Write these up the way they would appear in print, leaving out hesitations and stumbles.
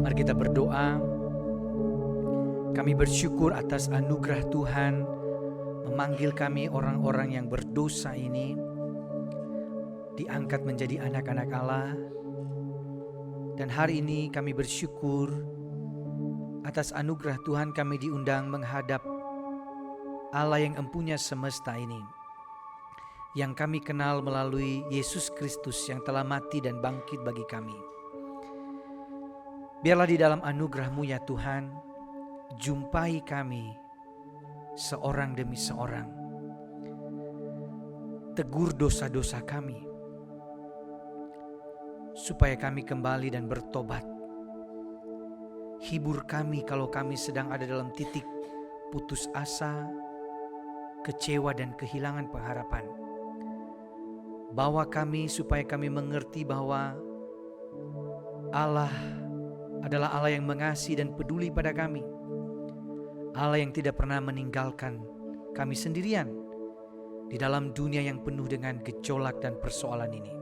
Mari kita berdoa. Kami bersyukur atas anugerah Tuhan memanggil kami orang-orang yang berdosa ini diangkat menjadi anak-anak Allah. Dan hari ini kami bersyukur atas anugerah Tuhan kami diundang menghadap Allah yang empunya semesta ini, yang kami kenal melalui Yesus Kristus yang telah mati dan bangkit bagi kami. Biarlah di dalam anugerah-Mu ya Tuhan, jumpai kami seorang demi seorang. Tegur dosa-dosa kami, supaya kami kembali dan bertobat. Hibur kami kalau kami sedang ada dalam titik putus asa, kecewa dan kehilangan pengharapan. Bawa kami supaya kami mengerti bahwa Allah adalah Allah yang mengasihi dan peduli pada kami. Allah yang tidak pernah meninggalkan kami sendirian di dalam dunia yang penuh dengan gejolak dan persoalan ini.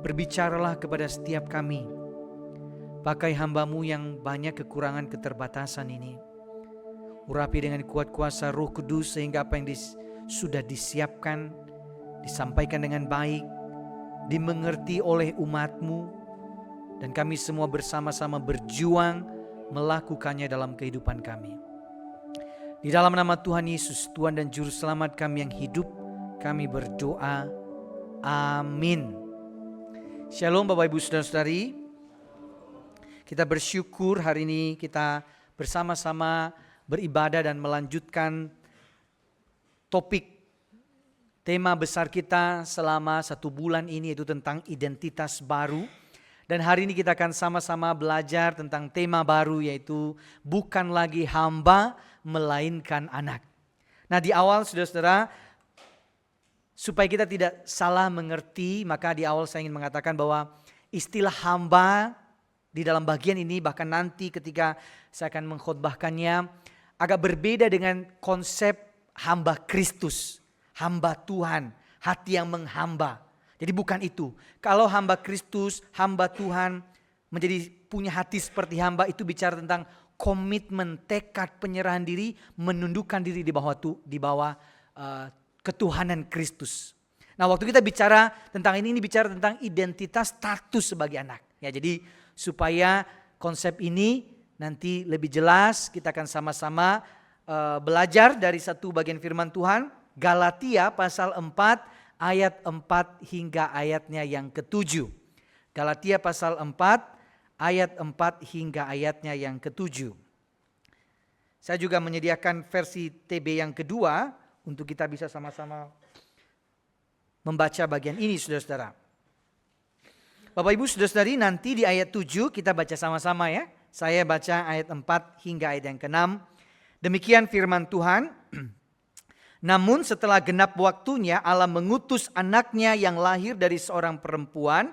Berbicaralah kepada setiap kami, pakai hamba-Mu yang banyak kekurangan keterbatasan ini. Urapi dengan kuat kuasa Roh Kudus sehingga apa yang sudah disiapkan disampaikan dengan baik, dimengerti oleh umat-Mu, dan kami semua bersama-sama berjuang melakukannya dalam kehidupan kami. Di dalam nama Tuhan Yesus, Tuhan dan Juru Selamat kami yang hidup, kami berdoa. Amin. Shalom Bapak Ibu Saudara-saudari. Kita bersyukur hari ini kita bersama-sama beribadah dan melanjutkan topik tema besar kita selama 1 bulan ini, yaitu tentang identitas baru. Dan hari ini kita akan sama-sama belajar tentang tema baru, yaitu bukan lagi hamba melainkan anak. Nah, di awal saudara-saudara, supaya kita tidak salah mengerti, maka di awal saya ingin mengatakan bahwa istilah hamba di dalam bagian ini, bahkan nanti ketika saya akan mengkhotbahkannya, agak berbeda dengan konsep hamba Kristus, hamba Tuhan, hati yang menghamba. Jadi bukan itu. Kalau hamba Kristus, hamba Tuhan menjadi punya hati seperti hamba, itu bicara tentang komitmen, tekad, penyerahan diri, menundukkan diri di bawah ketuhanan Kristus. Nah, waktu kita bicara tentang ini bicara tentang identitas status sebagai anak. Ya, jadi supaya konsep ini nanti lebih jelas, kita akan sama-sama belajar dari satu bagian firman Tuhan, Galatia pasal 4 ayat 4 hingga ayatnya yang ke-7. Galatia pasal 4 ayat 4 hingga ayatnya yang ke-7. Saya juga menyediakan versi TB yang kedua untuk kita bisa sama-sama membaca bagian ini, saudara-saudara. Bapak Ibu saudara-saudari, nanti di ayat 7 kita baca sama-sama ya. Saya baca ayat 4 hingga ayat yang ke-6. Demikian firman Tuhan. Namun setelah genap waktunya Allah mengutus anaknya yang lahir dari seorang perempuan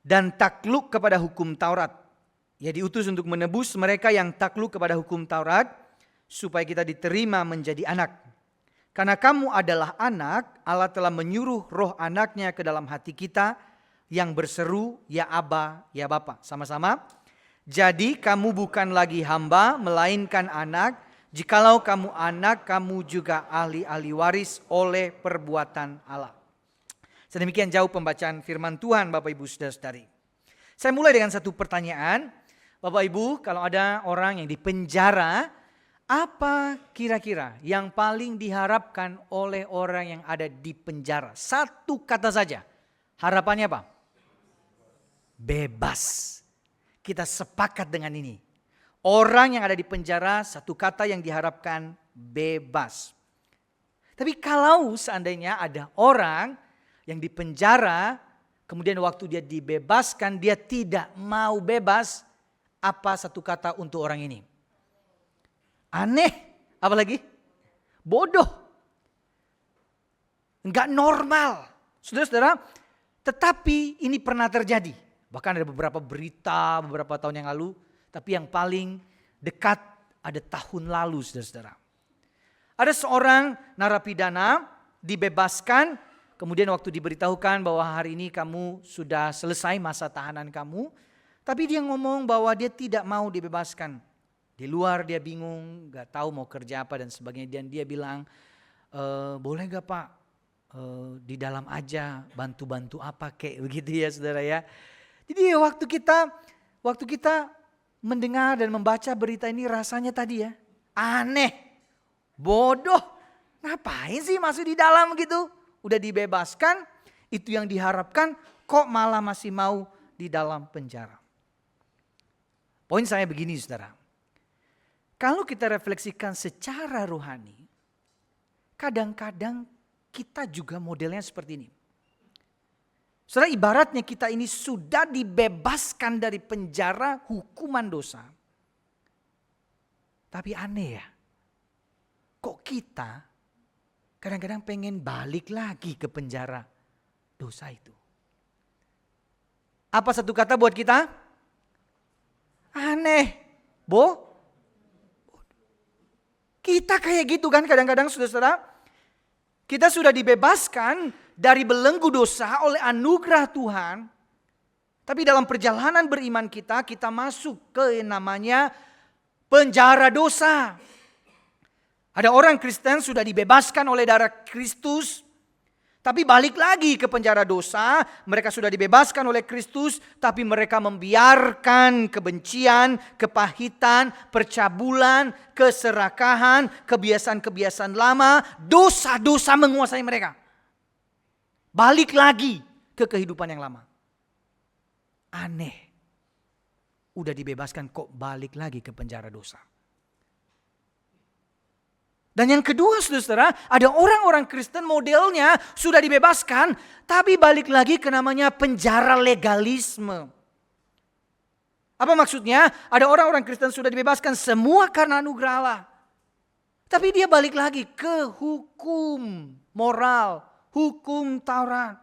dan takluk kepada hukum Taurat. Ia diutus untuk menebus mereka yang takluk kepada hukum Taurat supaya kita diterima menjadi anak. Karena kamu adalah anak, Allah telah menyuruh roh anaknya ke dalam hati kita yang berseru, ya Aba, ya Bapa. Sama-sama. Jadi kamu bukan lagi hamba melainkan anak. Jikalau kamu anak, kamu juga ahli-ahli waris oleh perbuatan Allah. Sedemikian jauh pembacaan firman Tuhan Bapak Ibu Saudara-saudari. Saya mulai dengan satu pertanyaan. Bapak Ibu, kalau ada orang yang dipenjara, apa kira-kira yang paling diharapkan oleh orang yang ada di penjara? Satu kata saja. Harapannya apa? Bebas. Kita sepakat dengan ini. Orang yang ada di penjara, satu kata yang diharapkan, bebas. Tapi kalau seandainya ada orang yang di penjara, kemudian waktu dia dibebaskan, dia tidak mau bebas, apa satu kata untuk orang ini? Aneh, apalagi? Bodoh. Enggak normal. Saudara-saudara, tetapi ini pernah terjadi. Bahkan ada beberapa berita beberapa tahun yang lalu. Tapi yang paling dekat ada tahun lalu, saudara-saudara. Ada seorang narapidana dibebaskan, kemudian waktu diberitahukan bahwa hari ini kamu sudah selesai masa tahanan kamu, Tapi dia ngomong bahwa dia tidak mau dibebaskan. Di luar dia bingung, gak tahu mau kerja apa dan sebagainya. Dan dia bilang, boleh gak Pak, di dalam aja, bantu-bantu apa kayak begitu ya saudara ya. Jadi waktu kita mendengar dan membaca berita ini rasanya tadi ya, aneh, bodoh. Ngapain sih masuk di dalam gitu? Udah dibebaskan, itu yang diharapkan, kok malah masih mau di dalam penjara. Poin saya begini saudara. Kalau kita refleksikan secara rohani, kadang-kadang kita juga modelnya seperti ini. Saudara, ibaratnya kita ini sudah dibebaskan dari penjara hukuman dosa. Tapi aneh ya, kok kita kadang-kadang pengen balik lagi ke penjara dosa itu. Apa satu kata buat kita? Aneh, kita kayak gitu kan kadang-kadang saudara. Kita sudah dibebaskan dari belenggu dosa oleh anugerah Tuhan. Tapi dalam perjalanan beriman kita masuk ke namanya penjara dosa. Ada orang Kristen sudah dibebaskan oleh darah Kristus. Tapi balik lagi ke penjara dosa, mereka sudah dibebaskan oleh Kristus, tapi mereka membiarkan kebencian, kepahitan, percabulan, keserakahan, kebiasaan-kebiasaan lama, dosa-dosa menguasai mereka. Balik lagi ke kehidupan yang lama. Aneh. Udah dibebaskan kok balik lagi ke penjara dosa. Dan yang kedua saudara, ada orang-orang Kristen modelnya sudah dibebaskan, tapi balik lagi ke namanya penjara legalisme. Apa maksudnya? Ada orang-orang Kristen sudah dibebaskan semua karena anugerah Allah. Tapi dia balik lagi ke hukum moral, hukum Taurat.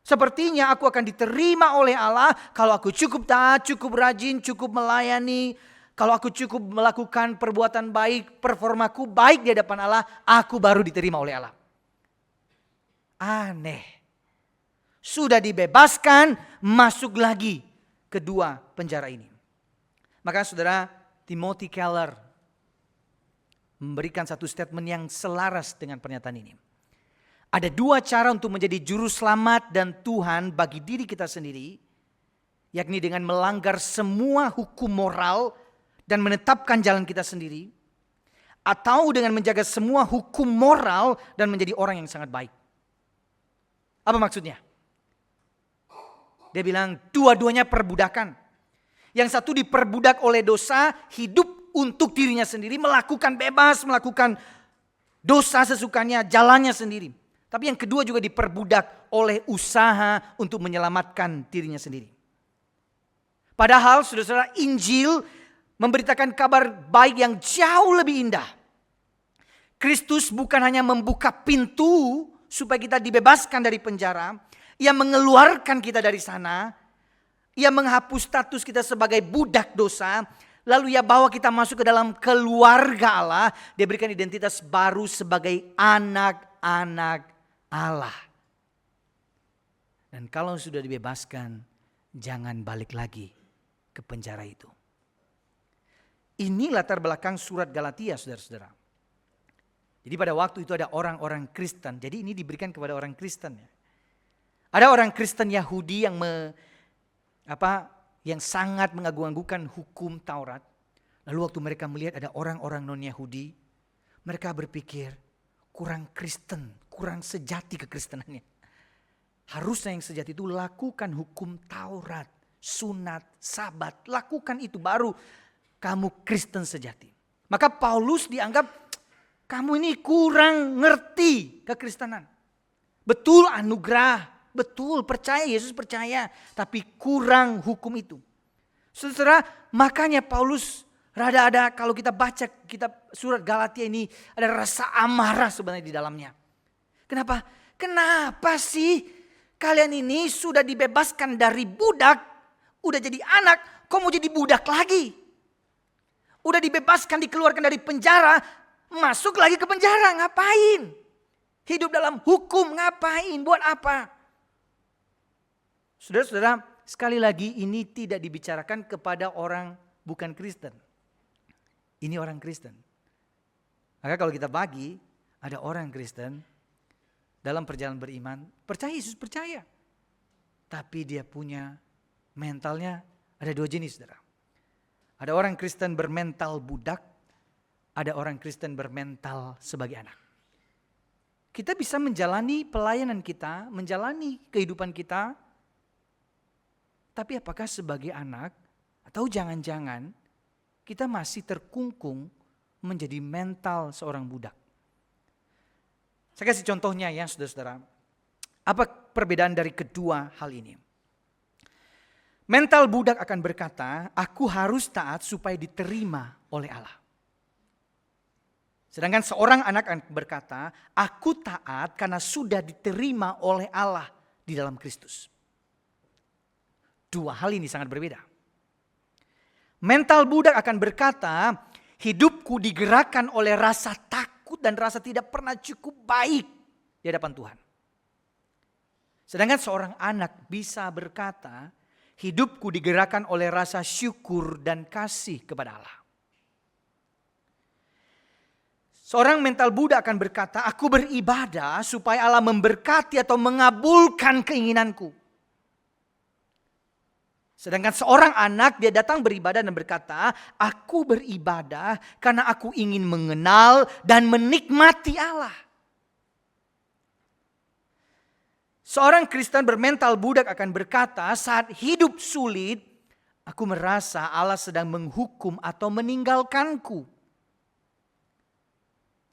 Sepertinya aku akan diterima oleh Allah kalau aku cukup taat, cukup rajin, cukup melayani. Kalau aku cukup melakukan perbuatan baik, performaku baik di hadapan Allah, aku baru diterima oleh Allah. Aneh. Sudah dibebaskan, masuk lagi ke dua penjara ini. Maka saudara, Timothy Keller memberikan satu statement yang selaras dengan pernyataan ini. Ada dua cara untuk menjadi juru selamat dan Tuhan bagi diri kita sendiri, yakni dengan melanggar semua hukum moral dan menetapkan jalan kita sendiri, atau dengan menjaga semua hukum moral dan menjadi orang yang sangat baik. Apa maksudnya? Dia bilang dua-duanya perbudakan. Yang satu diperbudak oleh dosa, hidup untuk dirinya sendiri, melakukan bebas, melakukan dosa sesukanya, jalannya sendiri. Tapi yang kedua juga diperbudak oleh usaha untuk menyelamatkan dirinya sendiri. Padahal saudara-saudara, Injil memberitakan kabar baik yang jauh lebih indah. Kristus bukan hanya membuka pintu supaya kita dibebaskan dari penjara. Ia mengeluarkan kita dari sana. Ia menghapus status kita sebagai budak dosa. Lalu ia bawa kita masuk ke dalam keluarga Allah. Dia berikan identitas baru sebagai anak-anak Allah. Dan kalau sudah dibebaskan, jangan balik lagi ke penjara itu. Ini latar belakang surat Galatia, saudara-saudara. Jadi pada waktu itu ada orang-orang Kristen. Jadi ini diberikan kepada orang Kristen. Ya. Ada orang Kristen Yahudi yang sangat mengagung-agungkan hukum Taurat. Lalu waktu mereka melihat ada orang-orang non-Yahudi, mereka berpikir kurang Kristen, kurang sejati kekristenannya. Harusnya yang sejati itu lakukan hukum Taurat, sunat, sabat, lakukan itu baru kamu Kristen sejati. Maka Paulus dianggap kamu ini kurang ngerti kekristenan. Betul anugerah, betul percaya Yesus percaya, tapi kurang hukum itu. Saudara, makanya Paulus rada ada kalau kita baca kitab surat Galatia ini ada rasa amarah sebenarnya di dalamnya. Kenapa? Kenapa sih kalian ini sudah dibebaskan dari budak, udah jadi anak, kok mau jadi budak lagi? Udah dibebaskan, dikeluarkan dari penjara, masuk lagi ke penjara, ngapain? Hidup dalam hukum, ngapain? Buat apa? Saudara-saudara, sekali lagi ini tidak dibicarakan kepada orang bukan Kristen. Ini orang Kristen. Maka kalau kita bagi, ada orang Kristen dalam perjalanan beriman, percaya Yesus, percaya. Tapi dia punya mentalnya ada dua jenis, saudara. Ada orang Kristen bermental budak, ada orang Kristen bermental sebagai anak. Kita bisa menjalani pelayanan kita, menjalani kehidupan kita, tapi apakah sebagai anak atau jangan-jangan kita masih terkungkung menjadi mental seorang budak? Saya kasih contohnya ya saudara-saudara. Apa perbedaan dari kedua hal ini? Mental budak akan berkata, aku harus taat supaya diterima oleh Allah. Sedangkan seorang anak akan berkata, aku taat karena sudah diterima oleh Allah di dalam Kristus. Dua hal ini sangat berbeda. Mental budak akan berkata, hidupku digerakkan oleh rasa takut dan rasa tidak pernah cukup baik di hadapan Tuhan. Sedangkan seorang anak bisa berkata, hidupku digerakkan oleh rasa syukur dan kasih kepada Allah. Seorang mental budak akan berkata, aku beribadah supaya Allah memberkati atau mengabulkan keinginanku. Sedangkan seorang anak dia datang beribadah dan berkata, aku beribadah karena aku ingin mengenal dan menikmati Allah. Seorang Kristen bermental budak akan berkata, saat hidup sulit, aku merasa Allah sedang menghukum atau meninggalkanku.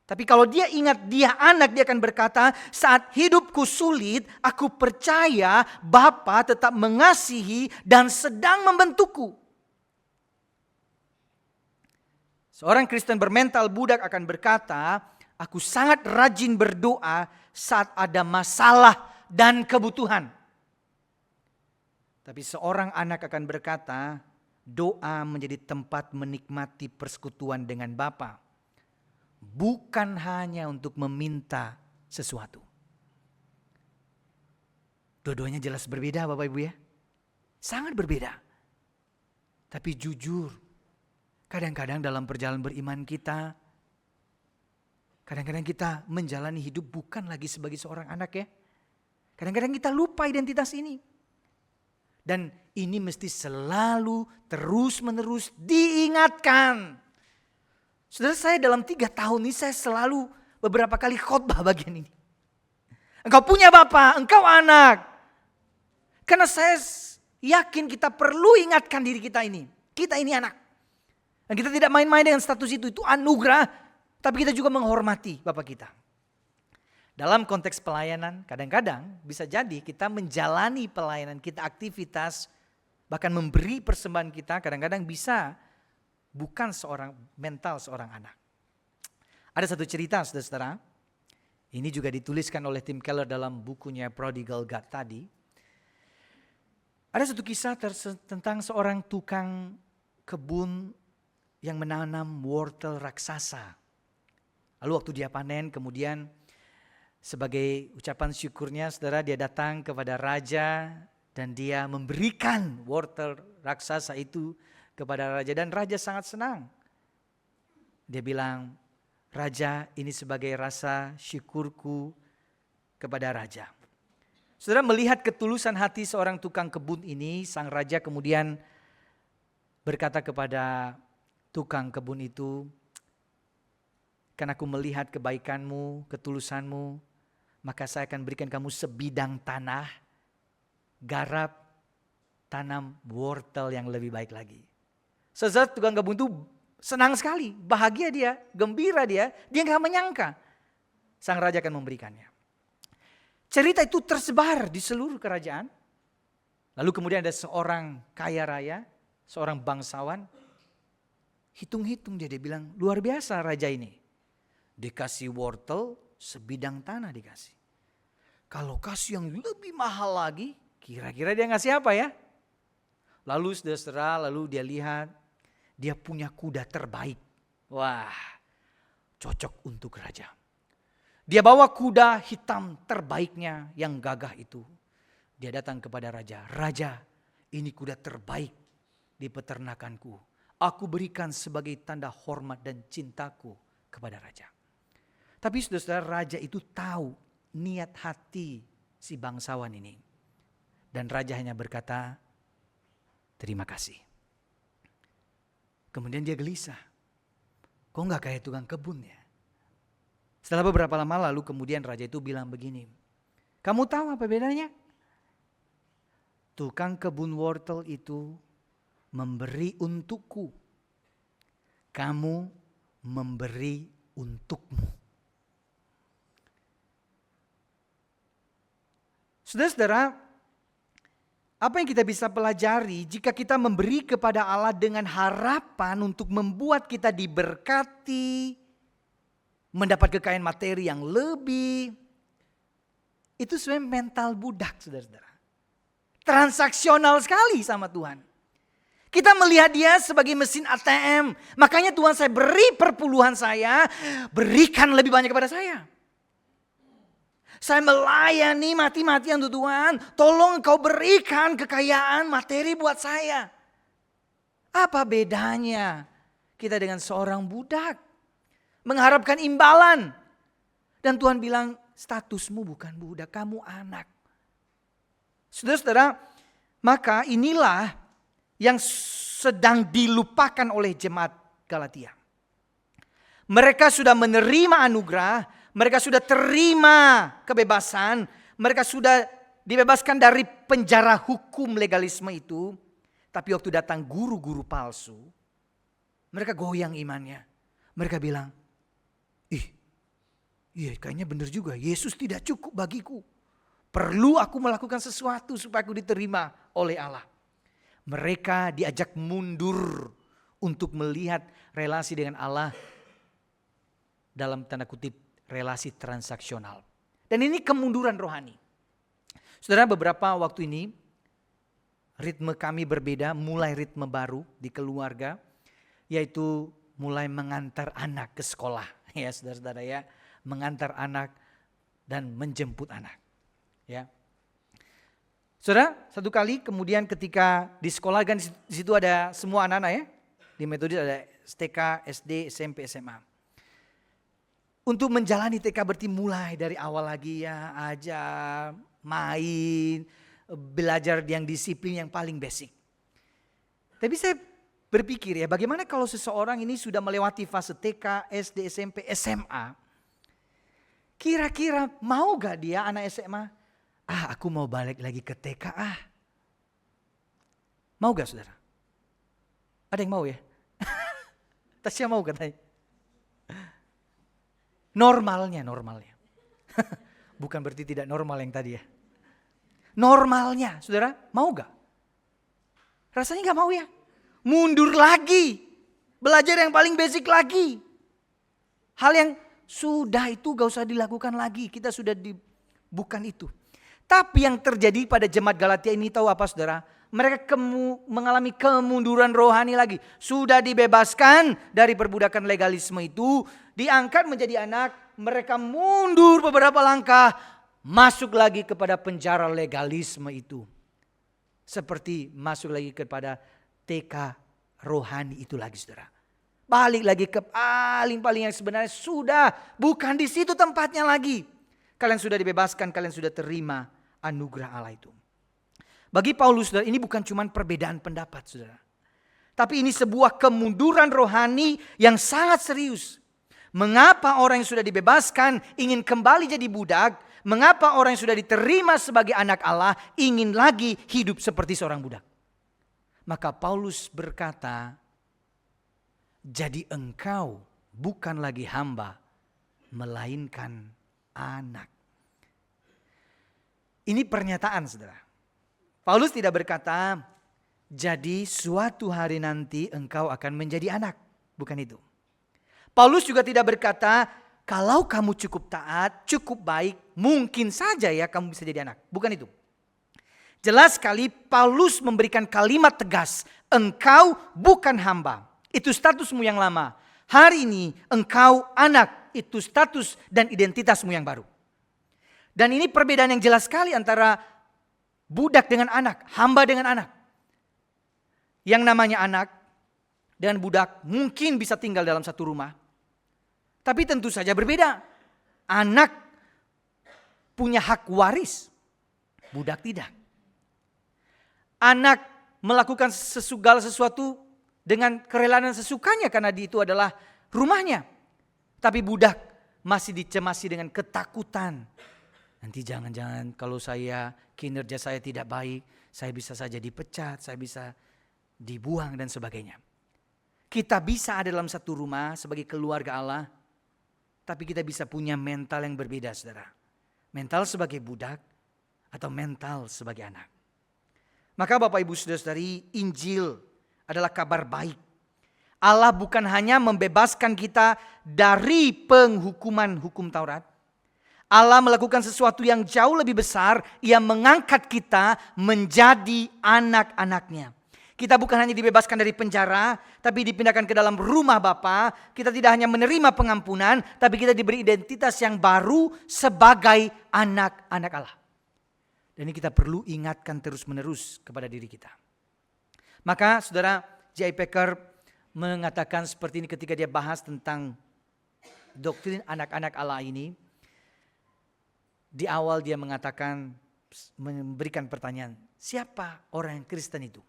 Tapi kalau dia ingat dia anak, dia akan berkata, saat hidupku sulit, aku percaya Bapa tetap mengasihi dan sedang membentukku. Seorang Kristen bermental budak akan berkata, aku sangat rajin berdoa saat ada masalah dan kebutuhan. Tapi seorang anak akan berkata, doa menjadi tempat menikmati persekutuan dengan Bapa. Bukan hanya untuk meminta sesuatu. Dua-duanya jelas berbeda Bapak Ibu ya. Sangat berbeda. Tapi jujur, kadang-kadang dalam perjalanan beriman kita, kadang-kadang kita menjalani hidup bukan lagi sebagai seorang anak ya. Kadang-kadang kita lupa identitas ini. Dan ini mesti selalu terus-menerus diingatkan. Saudara, saya dalam 3 tahun ini saya selalu beberapa kali khotbah bagian ini. Engkau punya Bapa, engkau anak. Karena saya yakin kita perlu ingatkan diri kita ini. Kita ini anak. Dan kita tidak main-main dengan status itu anugerah. Tapi kita juga menghormati Bapa kita. Dalam konteks pelayanan kadang-kadang bisa jadi kita menjalani pelayanan kita, aktivitas, bahkan memberi persembahan kita kadang-kadang bisa bukan seorang mental seorang anak. Ada satu cerita saudara-saudara. Ini juga dituliskan oleh Tim Keller dalam bukunya Prodigal God tadi. Ada satu kisah tentang seorang tukang kebun yang menanam wortel raksasa. Lalu waktu dia panen kemudian sebagai ucapan syukurnya saudara dia datang kepada raja dan dia memberikan wortel raksasa itu kepada raja dan raja sangat senang. Dia bilang, raja ini sebagai rasa syukurku kepada raja. Saudara melihat ketulusan hati seorang tukang kebun ini, sang raja kemudian berkata kepada tukang kebun itu, karena aku melihat kebaikanmu, ketulusanmu, maka saya akan berikan kamu sebidang tanah, garap, tanam wortel yang lebih baik lagi. Saudara tukang kebun itu senang sekali, bahagia dia, gembira dia gak menyangka sang raja akan memberikannya. Cerita itu tersebar di seluruh kerajaan. Lalu kemudian ada seorang kaya raya, seorang bangsawan, hitung-hitung dia bilang luar biasa raja ini. Dikasih wortel, sebidang tanah dikasih. Kalau kasih yang lebih mahal lagi, kira-kira dia ngasih apa ya? Lalu saudara, lalu dia lihat, dia punya kuda terbaik. Wah, cocok untuk raja. Dia bawa kuda hitam terbaiknya yang gagah itu. Dia datang kepada raja. Raja, Ini kuda terbaik di peternakanku. Aku berikan sebagai tanda hormat dan cintaku kepada raja. Tapi saudara-saudara, raja itu tahu niat hati si bangsawan ini. Dan raja hanya berkata, terima kasih. Kemudian dia gelisah. Kok gak kayak tukang kebun ya? Setelah beberapa lama lalu kemudian raja itu bilang begini. Kamu tahu apa bedanya? Tukang kebun wortel itu memberi untukku. Kamu memberi untukmu. Saudara-saudara, apa yang kita bisa pelajari jika kita memberi kepada Allah dengan harapan untuk membuat kita diberkati, mendapat kekayaan materi yang lebih, itu sebenarnya mental budak, saudara-saudara. Transaksional sekali sama Tuhan. Kita melihat dia sebagai mesin ATM. Makanya Tuhan, saya beri perpuluhan saya, berikan lebih banyak kepada saya. Saya melayani mati-matian untuk Tuhan. Tolong Engkau berikan kekayaan materi buat saya. Apa bedanya kita dengan seorang budak? Mengharapkan imbalan. Dan Tuhan bilang, statusmu bukan budak, kamu anak. Saudara-saudara, maka inilah yang sedang dilupakan oleh jemaat Galatia. Mereka sudah menerima anugerah, mereka sudah terima kebebasan, mereka sudah dibebaskan dari penjara hukum legalisme itu. Tapi waktu datang guru-guru palsu, mereka goyang imannya. Mereka bilang, iya kayaknya benar juga, Yesus tidak cukup bagiku. Perlu aku melakukan sesuatu supaya aku diterima oleh Allah. Mereka diajak mundur untuk melihat relasi dengan Allah dalam tanda kutip relasi transaksional. Dan ini kemunduran rohani. Saudara, beberapa waktu ini ritme kami berbeda, mulai ritme baru di keluarga, yaitu mulai mengantar anak ke sekolah. Ya saudara-saudara ya, mengantar anak dan menjemput anak. Ya, saudara, satu kali kemudian ketika di sekolah kan di situ ada semua anak-anak ya. Di metode ada TK, SD, SMP, SMA. Untuk menjalani TK berarti mulai dari awal lagi ya, ajar, main, belajar yang disiplin yang paling basic. Tapi saya berpikir ya, bagaimana kalau seseorang ini sudah melewati fase TK, SD, SMP, SMA. Kira-kira mau gak dia anak SMA? Aku mau balik lagi ke TK Mau gak saudara? Ada yang mau ya? Tasya mau katanya. Normalnya. Bukan berarti tidak normal yang tadi ya. Normalnya saudara, mau gak? Rasanya gak mau ya? Mundur lagi. Belajar yang paling basic lagi. Hal yang sudah itu gak usah dilakukan lagi. Kita sudah bukan itu. Tapi yang terjadi pada jemaat Galatia ini tahu apa saudara? Mereka mengalami kemunduran rohani lagi. Sudah dibebaskan dari perbudakan legalisme itu. Diangkat menjadi anak. Mereka mundur beberapa langkah. Masuk lagi kepada penjara legalisme itu. Seperti masuk lagi kepada TK rohani itu lagi saudara. Balik lagi ke paling yang sebenarnya sudah. Bukan di situ tempatnya lagi. Kalian sudah dibebaskan, kalian sudah terima anugerah Allah itu. Bagi Paulus, saudara, ini bukan cuma perbedaan pendapat, saudara. Tapi ini sebuah kemunduran rohani yang sangat serius. Mengapa orang yang sudah dibebaskan ingin kembali jadi budak? Mengapa orang yang sudah diterima sebagai anak Allah ingin lagi hidup seperti seorang budak? Maka Paulus berkata, jadi engkau bukan lagi hamba, melainkan anak. Ini pernyataan saudara. Paulus tidak berkata, jadi suatu hari nanti engkau akan menjadi anak. Bukan itu. Paulus juga tidak berkata, kalau kamu cukup taat, cukup baik, mungkin saja ya kamu bisa jadi anak. Bukan itu. Jelas sekali Paulus memberikan kalimat tegas, engkau bukan hamba. Itu statusmu yang lama. Hari ini engkau anak, itu status dan identitasmu yang baru. Dan ini perbedaan yang jelas sekali antara budak dengan anak, hamba dengan anak. yang namanya anak dan budak mungkin bisa tinggal dalam satu rumah. Tapi tentu saja berbeda. Anak punya hak waris, budak tidak. Anak melakukan segala sesuatu dengan kerelaan dan sesukanya karena itu adalah rumahnya. Tapi budak masih dicemasi dengan ketakutan. Nanti jangan-jangan kalau kinerja saya tidak baik, saya bisa saja dipecat, saya bisa dibuang dan sebagainya. Kita bisa ada dalam satu rumah sebagai keluarga Allah, tapi kita bisa punya mental yang berbeda, saudara. Mental sebagai budak atau mental sebagai anak. Maka Bapak Ibu Saudara-saudari, Injil adalah kabar baik. Allah bukan hanya membebaskan kita dari penghukuman hukum Taurat. Allah melakukan sesuatu yang jauh lebih besar. Ia mengangkat kita menjadi anak-anaknya. Kita bukan hanya dibebaskan dari penjara, tapi dipindahkan ke dalam rumah Bapa. Kita tidak hanya menerima pengampunan, tapi kita diberi identitas yang baru sebagai anak-anak Allah. Dan ini kita perlu ingatkan terus-menerus kepada diri kita. Maka saudara J.I. Packer mengatakan seperti ini ketika dia bahas tentang doktrin anak-anak Allah ini. Di awal dia mengatakan, memberikan pertanyaan, siapa orang Kristen itu?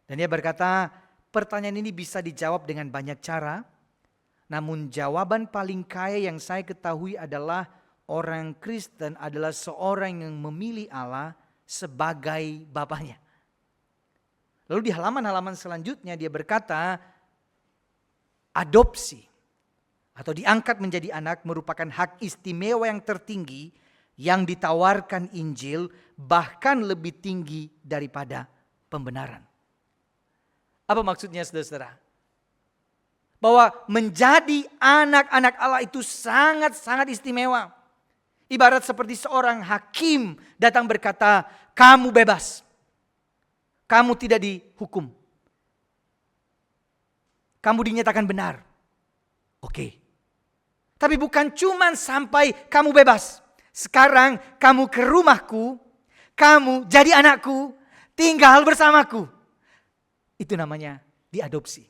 Dan dia berkata, pertanyaan ini bisa dijawab dengan banyak cara. Namun jawaban paling kaya yang saya ketahui adalah orang Kristen adalah seorang yang memilih Allah sebagai Bapanya. Lalu di halaman-halaman selanjutnya dia berkata, adopsi atau diangkat menjadi anak merupakan hak istimewa yang tertinggi yang ditawarkan Injil, bahkan lebih tinggi daripada pembenaran. Apa maksudnya saudara-saudara? Bahwa menjadi anak-anak Allah itu sangat-sangat istimewa. Ibarat seperti seorang hakim datang berkata, kamu bebas. Kamu tidak dihukum. Kamu dinyatakan benar. Oke. Tapi bukan cuma sampai kamu bebas. Sekarang kamu ke rumahku, kamu jadi anakku, tinggal bersamaku. Itu namanya diadopsi,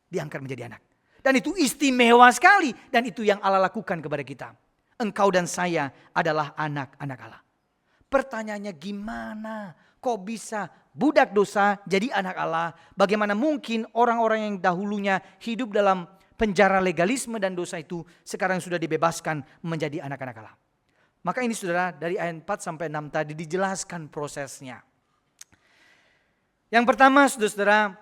diangkat menjadi anak. Dan itu istimewa sekali, dan itu yang Allah lakukan kepada kita. Engkau dan saya adalah anak-anak Allah. Pertanyaannya gimana? Kok bisa budak dosa jadi anak Allah? Bagaimana mungkin orang-orang yang dahulunya hidup dalam penjara legalisme dan dosa itu sekarang sudah dibebaskan menjadi anak-anak Allah? Maka ini saudara dari ayat 4 sampai 6 tadi dijelaskan prosesnya. Yang pertama saudara-saudara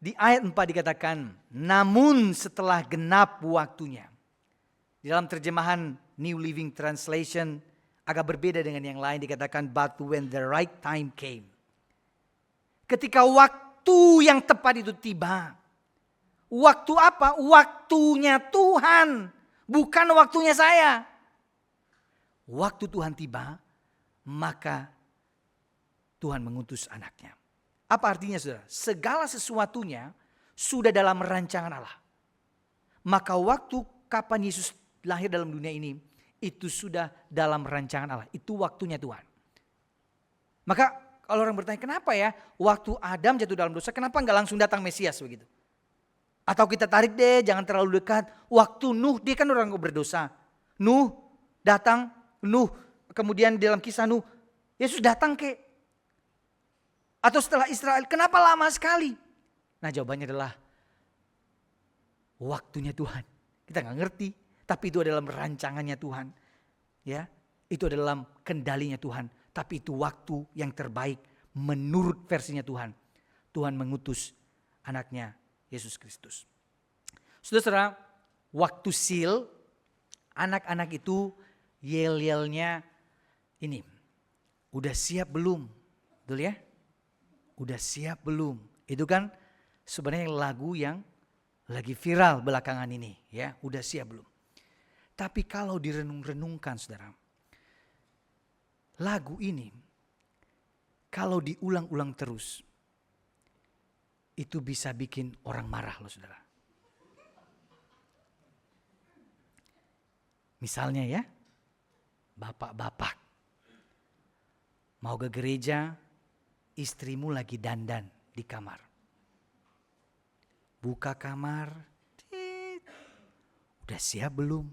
di ayat 4 dikatakan namun setelah genap waktunya. Di dalam terjemahan New Living Translation agak berbeda dengan yang lain dikatakan but when the right time came. Ketika waktu yang tepat itu tiba. Waktu apa? Waktunya Tuhan, bukan waktunya saya. Waktu Tuhan tiba, maka Tuhan mengutus anaknya. Apa artinya saudara? Segala sesuatunya sudah dalam rancangan Allah. Maka waktu kapan Yesus lahir dalam dunia ini, itu sudah dalam rancangan Allah. Itu waktunya Tuhan. Maka kalau orang bertanya, kenapa ya waktu Adam jatuh dalam dosa, kenapa enggak langsung datang Mesias begitu? Atau kita tarik deh, jangan terlalu dekat. Waktu Nuh, dia kan orang berdosa. Nuh datang, Nuh kemudian dalam kisah Nuh, Yesus datang ke. Atau setelah Israel, kenapa lama sekali? Nah jawabannya adalah waktunya Tuhan. Kita nggak ngerti, tapi itu adalah rancangannya Tuhan. Ya, itu adalah kendalinya Tuhan. Tapi itu waktu yang terbaik menurut versinya Tuhan. Tuhan mengutus anaknya Yesus Kristus. Saudara, waktu seal, anak-anak itu yel-yelnya ini. Udah siap belum? Betul ya? Udah siap belum? Itu kan sebenarnya lagu yang lagi viral belakangan ini. Ya, udah siap belum? Tapi kalau direnung-renungkan saudara. Lagu ini kalau diulang-ulang terus. Itu bisa bikin orang marah loh saudara. Misalnya ya, bapak-bapak mau ke gereja, istrimu lagi dandan di kamar. buka kamar. Udah siap belum?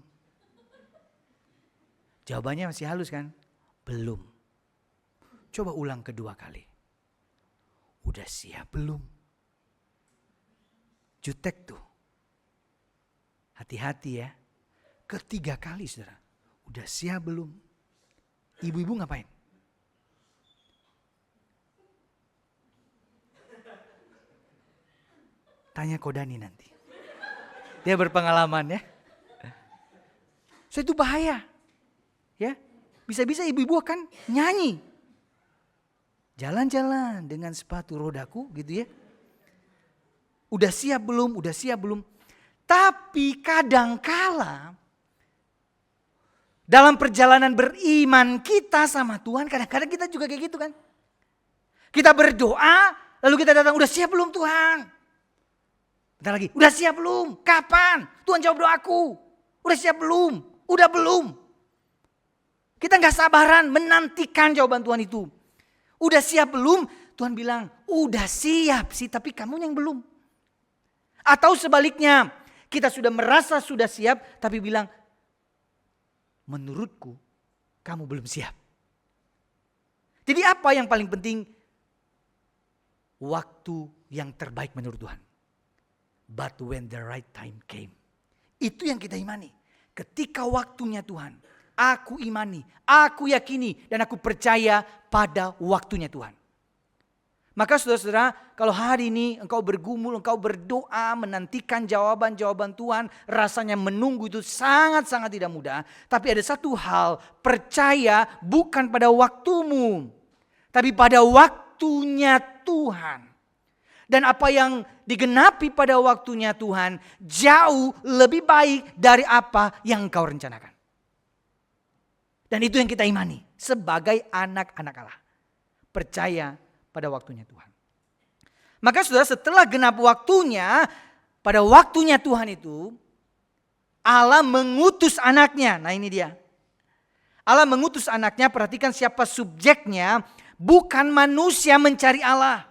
Jawabannya masih halus kan? Belum. Coba ulang kedua kali. Udah siap belum? Jutek tuh. Hati-hati ya. Ketiga kali saudara. Udah siap belum? Ibu-ibu ngapain? Tanya Kodani nanti. Dia berpengalaman ya. So itu bahaya. Ya. Bisa-bisa ibu-ibu akan nyanyi. Jalan-jalan dengan sepatu rodaku gitu ya. Udah siap belum? Udah siap belum? Tapi kadangkala dalam perjalanan beriman kita sama Tuhan, kadang-kadang kita juga kayak gitu kan. Kita berdoa, lalu kita datang, udah siap belum Tuhan? Bentar lagi, udah siap belum? Kapan? Tuhan jawab doaku. Udah siap belum? Udah belum? Kita gak sabaran menantikan jawaban Tuhan itu. Udah siap belum? Tuhan bilang, udah siap sih tapi kamu yang belum. Atau sebaliknya, kita sudah merasa sudah siap tapi bilang, menurutku kamu belum siap. Jadi apa yang paling penting? Waktu yang terbaik menurut Tuhan. But when the right time came. Itu yang kita imani. Ketika waktunya Tuhan, aku imani, aku yakini, dan aku percaya pada waktunya Tuhan. Maka saudara-saudara, kalau hari ini engkau bergumul, engkau berdoa, menantikan jawaban-jawaban Tuhan, rasanya menunggu itu sangat-sangat tidak mudah. Tapi ada satu hal, percaya bukan pada waktumu, tapi pada waktunya Tuhan. Dan apa yang digenapi pada waktunya Tuhan jauh lebih baik dari apa yang engkau rencanakan. Dan itu yang kita imani sebagai anak-anak Allah. Percaya pada waktunya Tuhan. Maka saudara, setelah genap waktunya, pada waktunya Tuhan itu, Allah mengutus anaknya. Nah ini dia. Allah mengutus anaknya, perhatikan siapa subjeknya. Bukan manusia mencari Allah.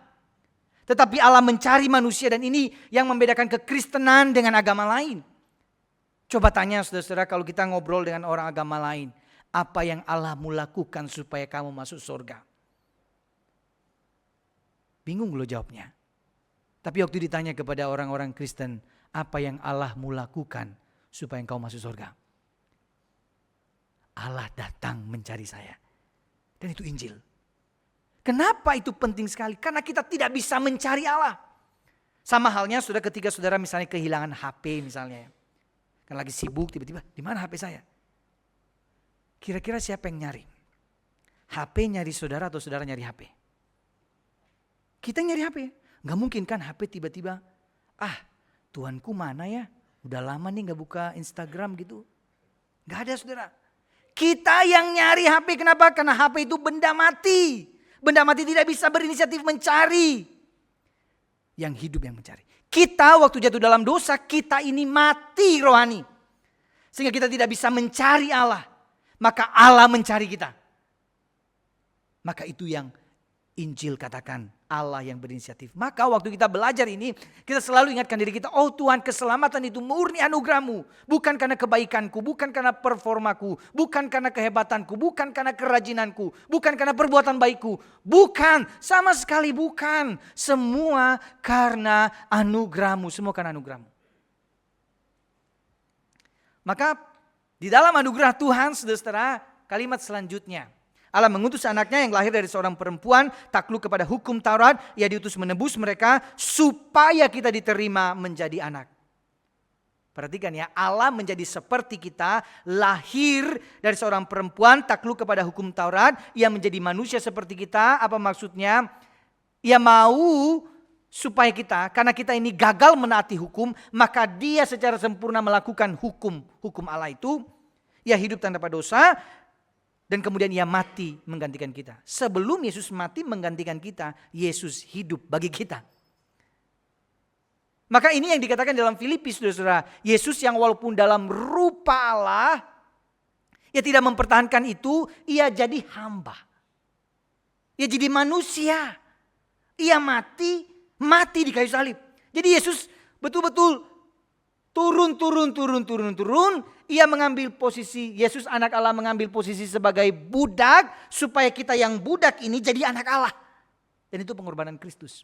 Tetapi Allah mencari manusia, dan ini yang membedakan kekristenan dengan agama lain. Coba tanya saudara-saudara, kalau kita ngobrol dengan orang agama lain. Apa yang Allah mau lakukan supaya kamu masuk surga? Bingung loh jawabnya. Tapi waktu ditanya kepada orang-orang Kristen, apa yang Allah mau lakukan supaya engkau masuk surga? Allah datang mencari saya. Dan itu Injil. Kenapa itu penting sekali? Karena kita tidak bisa mencari Allah. Sama halnya saudara, ketika saudara misalnya kehilangan HP misalnya. Kan lagi sibuk tiba-tiba, di mana HP saya? Kira-kira siapa yang nyari? HP nyari saudara atau saudara nyari HP? Kita nyari HP. Gak mungkin kan HP tiba-tiba, Tuhanku mana ya? Udah lama nih gak buka Instagram gitu. Gak ada saudara. Kita yang nyari HP, kenapa? Karena HP itu benda mati. Benda mati tidak bisa berinisiatif mencari. Yang hidup yang mencari. Kita waktu jatuh dalam dosa, kita ini mati rohani. Sehingga kita tidak bisa mencari Allah. Maka Allah mencari kita. Maka itu yang Injil katakan, Allah yang berinisiatif. Maka waktu kita belajar ini, kita selalu ingatkan diri kita, oh Tuhan, keselamatan itu murni anugerah-Mu. Bukan karena kebaikanku, bukan karena performaku, bukan karena kehebatanku, bukan karena kerajinanku, bukan karena perbuatan baikku. Bukan, sama sekali bukan. Semua karena anugerah-Mu, semua karena anugerah-Mu. Maka di dalam anugerah Tuhan, saudara, kalimat selanjutnya. Allah mengutus anaknya yang lahir dari seorang perempuan, takluk kepada hukum Taurat. Ia diutus menebus mereka supaya kita diterima menjadi anak. Perhatikan ya, Allah menjadi seperti kita, lahir dari seorang perempuan, takluk kepada hukum Taurat. Ia menjadi manusia seperti kita. Apa maksudnya? Ia mau supaya kita, karena kita ini gagal menaati hukum, maka dia secara sempurna melakukan hukum Allah itu. Ia hidup tanpa dosa. Dan kemudian ia mati menggantikan kita. Sebelum Yesus mati menggantikan kita, Yesus hidup bagi kita. Maka ini yang dikatakan dalam Filipi, saudara-saudara. Yesus yang walaupun dalam rupa Allah, ia tidak mempertahankan itu, ia jadi hamba. Ia jadi manusia. Ia mati di kayu salib. Jadi Yesus Betul-betul turun. Ia mengambil posisi, Yesus anak Allah mengambil posisi sebagai budak. Supaya kita yang budak ini jadi anak Allah. Dan itu pengorbanan Kristus.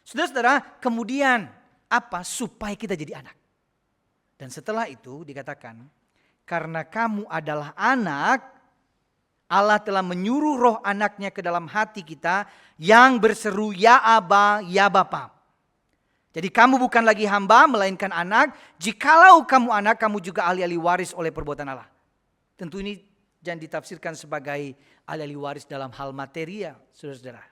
Saudara-saudara, kemudian apa? Supaya kita jadi anak. Dan setelah itu dikatakan, karena kamu adalah anak, Allah telah menyuruh roh anaknya ke dalam hati kita yang berseru, ya Aba, ya Bapa. Jadi kamu bukan lagi hamba, melainkan anak. Jikalau kamu anak, kamu juga ahli-ahli waris oleh perbuatan Allah. Tentu ini jangan ditafsirkan sebagai ahli-ahli waris dalam hal material, saudara-saudara.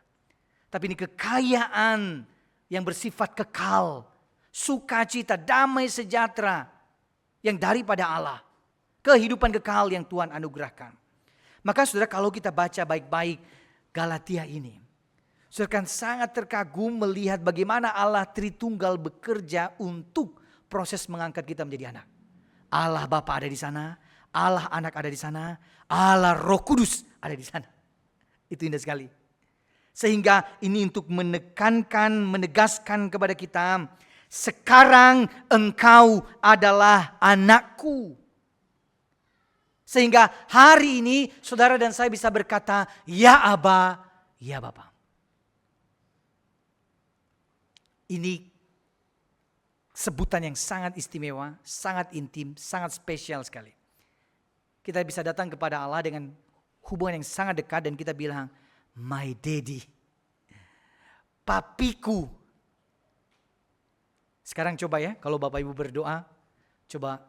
Tapi ini kekayaan yang bersifat kekal. Sukacita, damai sejahtera yang daripada Allah. Kehidupan kekal yang Tuhan anugerahkan. Maka saudara, kalau kita baca baik-baik Galatia ini, saudara kan sangat terkagum melihat bagaimana Allah Tritunggal bekerja untuk proses mengangkat kita menjadi anak. Allah Bapa ada di sana, Allah Anak ada di sana, Allah Roh Kudus ada di sana. Itu indah sekali. Sehingga ini untuk menekankan, menegaskan kepada kita, sekarang engkau adalah anakku. Sehingga hari ini saudara dan saya bisa berkata, ya Aba, ya Bapa. Ini sebutan yang sangat istimewa, sangat intim, sangat spesial sekali. Kita bisa datang kepada Allah dengan hubungan yang sangat dekat dan kita bilang, my daddy, papiku. Sekarang coba ya, kalau Bapak Ibu berdoa, coba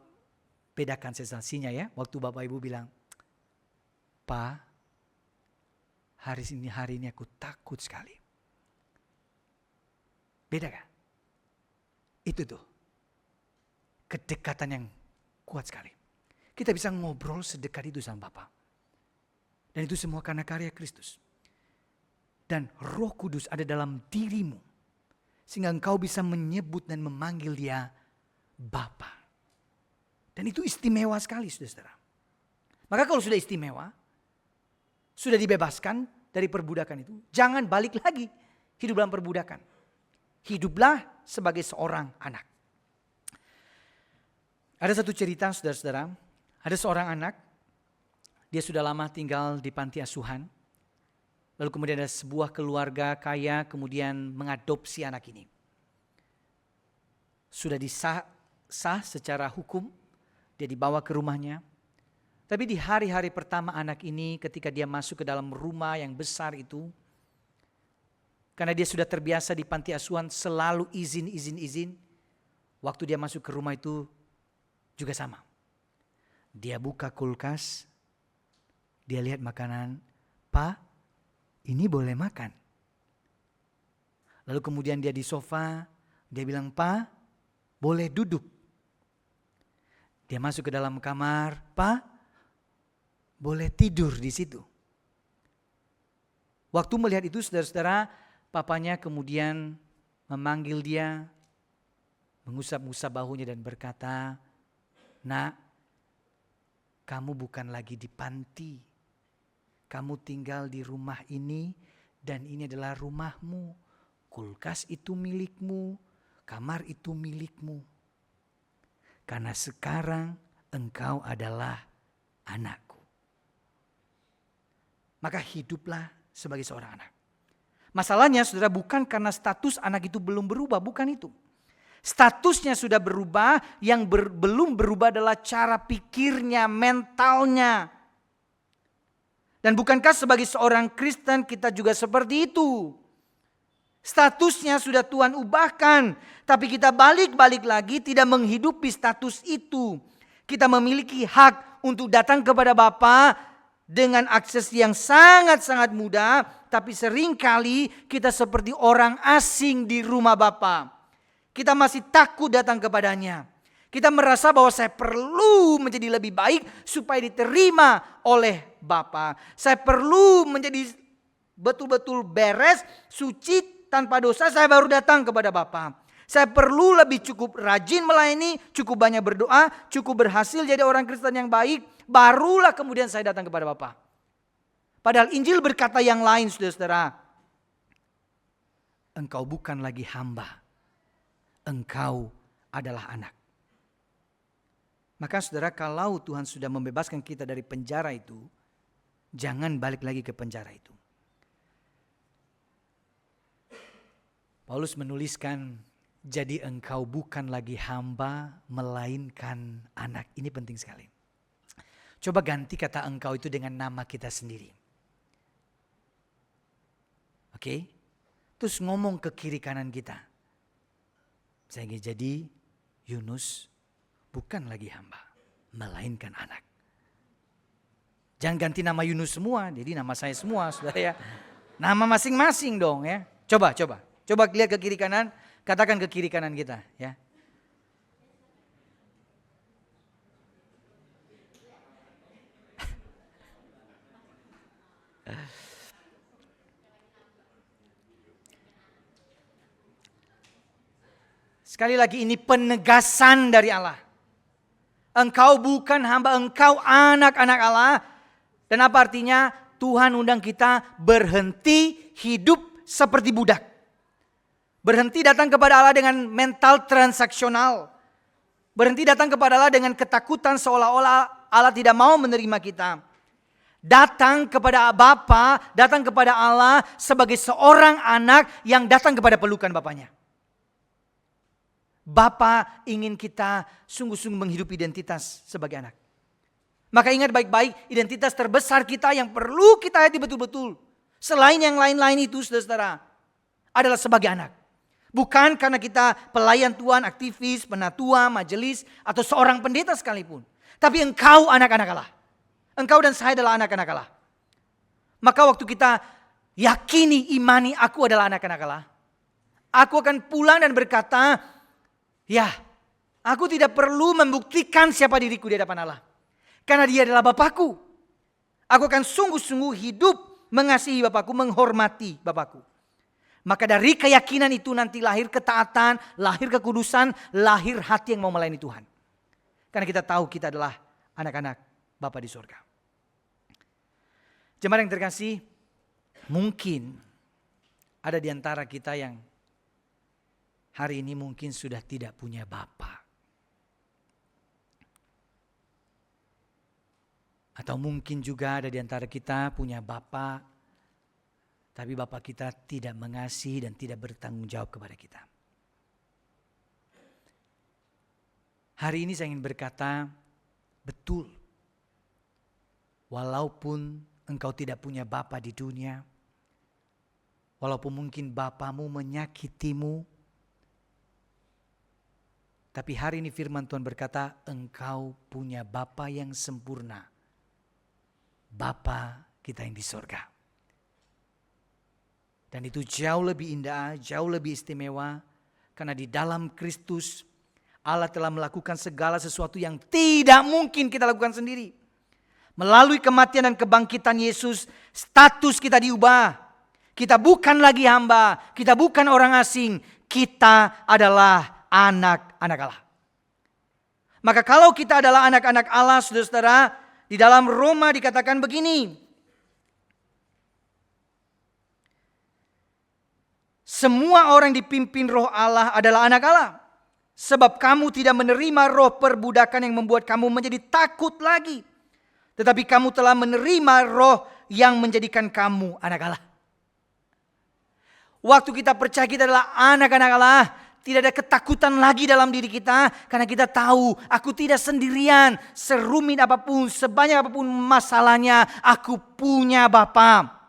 bedakan sensasinya ya. Waktu Bapak Ibu bilang, Pa, hari ini aku takut sekali. Beda kan? Itu tuh. Kedekatan yang kuat sekali. Kita bisa ngobrol sedekat itu sama Bapa. Dan itu semua karena karya Kristus. Dan Roh Kudus ada dalam dirimu. Sehingga engkau bisa menyebut dan memanggil dia Bapa. Dan itu istimewa sekali, saudara. Maka kalau sudah istimewa, sudah dibebaskan dari perbudakan itu, jangan balik lagi hidup dalam perbudakan. Hiduplah sebagai seorang anak. Ada satu cerita, saudara-saudara. Ada seorang anak, dia sudah lama tinggal di panti asuhan. Lalu kemudian ada sebuah keluarga kaya kemudian mengadopsi anak ini. Sudah disah secara hukum, dia dibawa ke rumahnya. Tapi di hari-hari pertama anak ini ketika dia masuk ke dalam rumah yang besar itu, karena dia sudah terbiasa di panti asuhan selalu izin. Waktu dia masuk ke rumah itu juga sama. Dia buka kulkas, dia lihat makanan, Pa, ini boleh makan. Lalu kemudian dia di sofa, dia bilang, Pa, boleh duduk. Dia masuk ke dalam kamar, Pa, boleh tidur di situ. Waktu melihat itu saudara-saudara, papanya kemudian memanggil dia, mengusap-usap bahunya dan berkata, Nak, kamu bukan lagi di panti. Kamu tinggal di rumah ini dan ini adalah rumahmu. Kulkas itu milikmu, kamar itu milikmu. Karena sekarang engkau adalah anakku. Maka hiduplah sebagai seorang anak. Masalahnya saudara bukan karena status anak itu belum berubah, bukan itu. Statusnya sudah berubah, yang belum berubah adalah cara pikirnya, mentalnya. Dan bukankah sebagai seorang Kristen kita juga seperti itu? Statusnya sudah Tuhan ubahkan, tapi kita balik lagi tidak menghidupi status itu. Kita memiliki hak untuk datang kepada Bapa dengan akses yang sangat-sangat mudah, tapi seringkali kita seperti orang asing di rumah Bapa. Kita masih takut datang kepadanya. Kita merasa bahwa saya perlu menjadi lebih baik supaya diterima oleh Bapa. Saya perlu menjadi betul-betul beres, suci, tanpa dosa, saya baru datang kepada Bapa. Saya perlu lebih cukup rajin melayani, cukup banyak berdoa, cukup berhasil jadi orang Kristen yang baik, barulah kemudian saya datang kepada Bapa. Padahal Injil berkata yang lain, saudara-saudara. Engkau bukan lagi hamba, engkau adalah anak. Maka saudara, kalau Tuhan sudah membebaskan kita dari penjara itu, jangan balik lagi ke penjara itu. Paulus menuliskan, jadi engkau bukan lagi hamba, melainkan anak. Ini penting sekali. Coba ganti kata engkau itu dengan nama kita sendiri. Oke? Terus ngomong ke kiri kanan kita. Misalnya jadi Yunus bukan lagi hamba, melainkan anak. Jangan ganti nama Yunus semua, jadi nama saya semua, saudara ya. Nama masing-masing dong ya. Coba lihat ke kiri kanan, katakan ke kiri kanan kita ya. Sekali lagi, ini penegasan dari Allah. Engkau bukan hamba, engkau anak-anak Allah. Dan apa artinya? Tuhan undang kita berhenti hidup seperti budak. Berhenti datang kepada Allah dengan mental transaksional. Berhenti datang kepada Allah dengan ketakutan seolah-olah Allah tidak mau menerima kita. Datang kepada Bapa, datang kepada Allah sebagai seorang anak yang datang kepada pelukan Bapanya. Bapa ingin kita sungguh-sungguh menghidupi identitas sebagai anak. Maka ingat baik-baik, identitas terbesar kita yang perlu kita hayati betul-betul. Selain yang lain-lain itu, saudara-saudara, adalah sebagai anak. Bukan karena kita pelayan Tuhan, aktivis, penatua, majelis, atau seorang pendeta sekalipun. Tapi engkau anak-anak Allah. Engkau dan saya adalah anak-anak Allah. Maka waktu kita yakini, imani aku adalah anak-anak Allah, aku akan pulang dan berkata, ya, aku tidak perlu membuktikan siapa diriku di hadapan Allah. Karena dia adalah Bapakku. Aku akan sungguh-sungguh hidup mengasihi Bapakku, menghormati Bapakku. Maka dari keyakinan itu nanti lahir ketaatan, lahir kekudusan, lahir hati yang mau melayani Tuhan. Karena kita tahu kita adalah anak-anak Bapa di surga. Jemaat yang terkasih, mungkin ada di antara kita yang hari ini mungkin sudah tidak punya Bapa. Atau mungkin juga ada di antara kita punya Bapa, tapi Bapa kita tidak mengasihi dan tidak bertanggung jawab kepada kita. Hari ini saya ingin berkata, betul. Walaupun engkau tidak punya Bapa di dunia, walaupun mungkin bapamu menyakitimu, tapi hari ini firman Tuhan berkata, engkau punya Bapa yang sempurna. Bapa kita yang di surga. Dan itu jauh lebih indah, jauh lebih istimewa. Karena di dalam Kristus, Allah telah melakukan segala sesuatu yang tidak mungkin kita lakukan sendiri. Melalui kematian dan kebangkitan Yesus, status kita diubah. Kita bukan lagi hamba, kita bukan orang asing. Kita adalah anak-anak Allah. Maka kalau kita adalah anak-anak Allah, saudara-saudara, di dalam Roma dikatakan begini. Semua orang dipimpin roh Allah adalah anak Allah. Sebab kamu tidak menerima roh perbudakan yang membuat kamu menjadi takut lagi. Tetapi kamu telah menerima roh yang menjadikan kamu anak Allah. Waktu kita percaya kita adalah anak-anak Allah, tidak ada ketakutan lagi dalam diri kita. Karena kita tahu aku tidak sendirian. Serumit apapun, sebanyak apapun masalahnya, aku punya Bapa.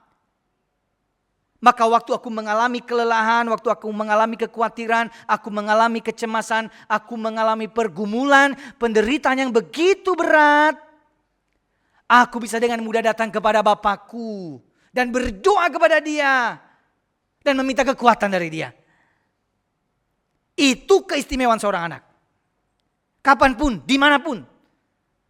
Maka waktu aku mengalami kelelahan, waktu aku mengalami kekhawatiran, aku mengalami kecemasan, aku mengalami pergumulan, penderitaan yang begitu berat, aku bisa dengan mudah datang kepada Bapakku dan berdoa kepada Dia dan meminta kekuatan dari Dia. Itu keistimewaan seorang anak. Kapanpun, dimanapun.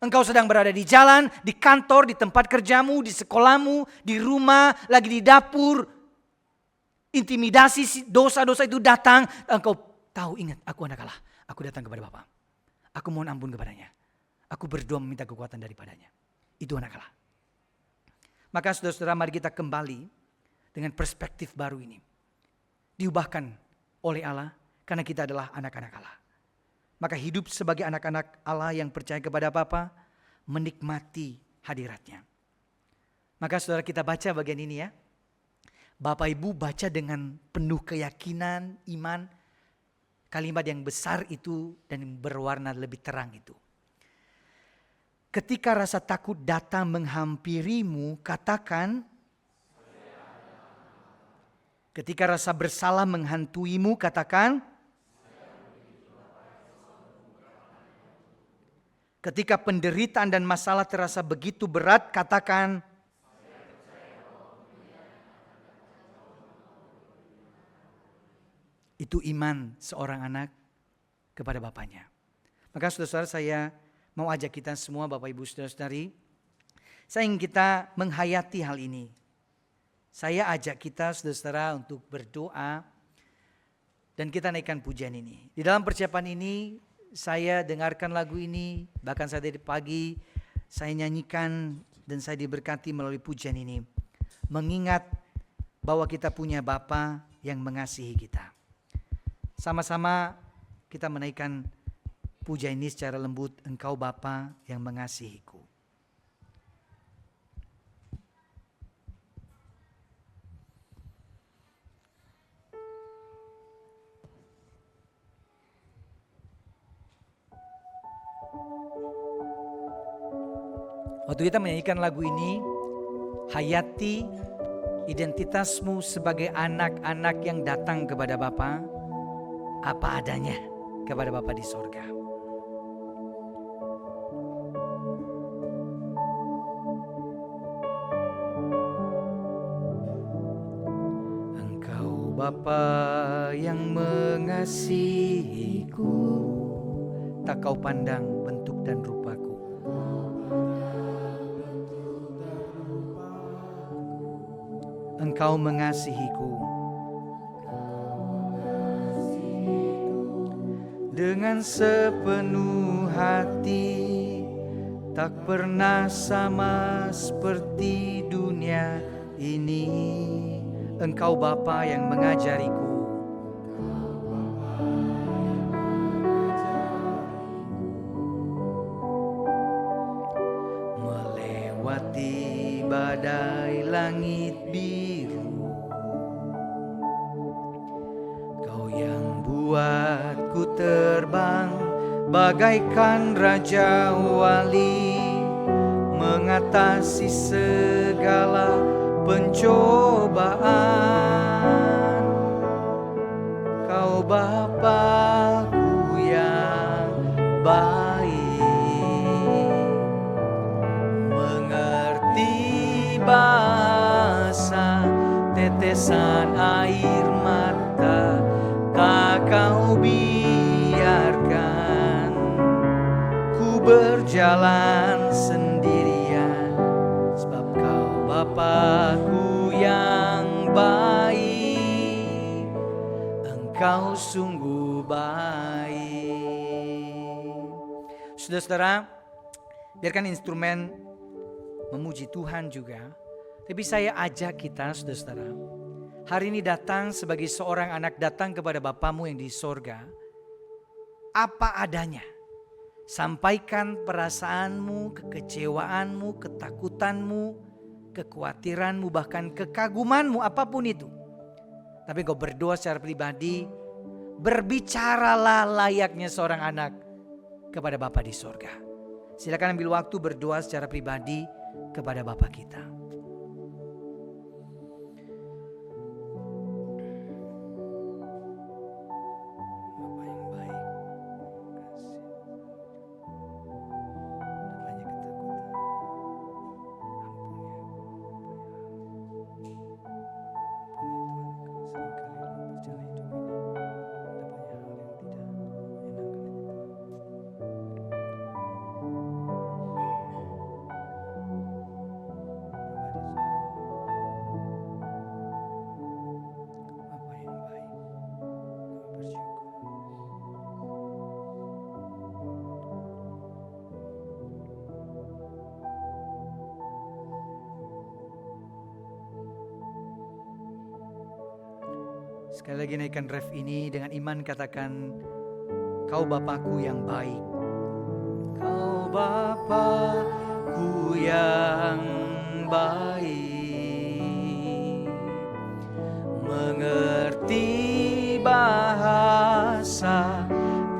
Engkau sedang berada di jalan, di kantor, di tempat kerjamu, di sekolahmu, di rumah, lagi di dapur. Intimidasi, dosa-dosa itu datang. Engkau tahu, ingat, aku anak Allah. Aku datang kepada Bapa. Aku mohon ampun kepadanya. Aku berdoa meminta kekuatan daripadanya. Itu anak Allah. Maka saudara-saudara, mari kita kembali dengan perspektif baru ini. Diubahkan oleh Allah. Karena kita adalah anak-anak Allah. Maka hidup sebagai anak-anak Allah yang percaya kepada Bapa, menikmati hadiratnya. Maka saudara, kita baca bagian ini ya. Bapak Ibu baca dengan penuh keyakinan, iman, kalimat yang besar itu dan berwarna lebih terang itu. Ketika rasa takut datang menghampirimu, katakan. Ketika rasa bersalah menghantuimu, katakan. Ketika penderitaan dan masalah terasa begitu berat, katakan. Itu iman seorang anak kepada bapaknya. Maka saudara-saudara, saya mau ajak kita semua, Bapak Ibu Saudara-saudari, saya ingin kita menghayati hal ini. Saya ajak kita saudara-saudara untuk berdoa dan kita naikkan pujian ini. Di dalam persiapan ini saya dengarkan lagu ini, bahkan saya dari pagi saya nyanyikan dan saya diberkati melalui pujian ini. Mengingat bahwa kita punya Bapa yang mengasihi kita. Sama-sama kita menaikkan pujian ini secara lembut. Engkau Bapa yang mengasihiku. Waktu kita menyanyikan lagu ini, hayati identitasmu sebagai anak-anak yang datang kepada Bapa, apa adanya kepada Bapa di sorga. Engkau Bapa yang mengasihiku, tak kau pandang bentuk dan rupaku. Engkau mengasihiku dengan sepenuh hati, tak pernah sama seperti dunia ini. Engkau Bapa yang mengajariku, melewati badai langit biru. Kau yang buatku terbang bagaikan raja wali, mengatasi segala pencobaan. Kau Bapa-Ku yang baik, mengerti bahasa tetesan air mata, tak kau biarkan ku berjalan sendirian, sebab kau Bapa-Ku yang baik, engkau sungguh baik. Saudara-saudara, biarkan instrumen memuji Tuhan juga. Tapi saya ajak kita saudara-saudara, hari ini datang sebagai seorang anak, datang kepada Bapamu yang di sorga, apa adanya. Sampaikan perasaanmu, kekecewaanmu, ketakutanmu, kekhawatiranmu, bahkan kekagumanmu, apapun itu. Tapi kau berdoa secara pribadi, berbicaralah layaknya seorang anak kepada Bapa di sorga. Silakan ambil waktu berdoa secara pribadi kepada Bapa kita. Sekali lagi naikkan ref ini dengan iman, katakan, Kau Bapakku yang baik. Kau Bapakku yang baik, mengerti bahasa